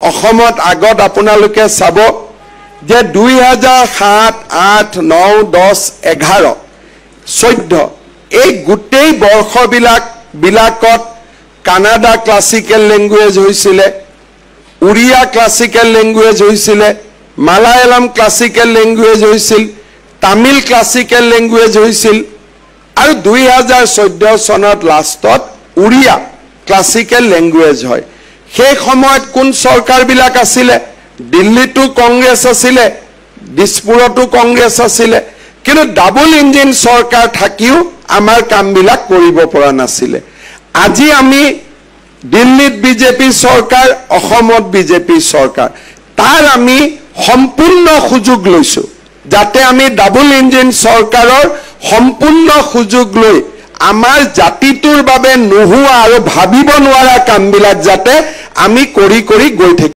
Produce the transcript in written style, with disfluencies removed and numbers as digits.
অসমত আগত আপোনালোকে চাব যে 2007, 8, 9, 10, 11, 14 এই গোটেই বৰ্ষবিলাকত কানাডা ক্লাছিক্যাল ল্যাঙ্গুয়েজ হৈছিল, উড়িয়া ক্লাছিক্যাল ল্যাঙ্গুয়েজ হৈছিল, মালায়ালাম ক্লাছিক্যাল ল্যাঙ্গুয়েজ হৈছিল, তামিল ক্লাছিক্যাল ল্যাঙ্গুয়েজ হৈছিল আৰু 2014 সনত লাষ্টত উড়িয়া ক্লাছিক্যাল ল্যাঙ্গুয়েজ হয়। সেই সময়ত কোন সরকারবিলাক আছিলে? দিল্লীতো কংগ্রেস আছিলে, দিসপুৰতো কংগ্ৰেস আছিলে, কিন্তু ডাবল ইঞ্জিন সৰকাৰ থাকিও আমাৰ কামবিলাক কৰিব পৰা নাছিলে। আজি আমি দিল্লীত বিজেপি সরকার, অসমত বিজেপি সরকার, তার আমি সম্পূর্ণ সুযোগ লৈছো যাতে আমি ডাবল ইঞ্জিন সরকারের সম্পূর্ণ সুযোগ লৈ আমাৰ জাতিটোৰ বাবে নোহোৱা আৰু ভাবিব নোৱাৰা কামবিলাক যাতে আমি কৰি গৈ থাকি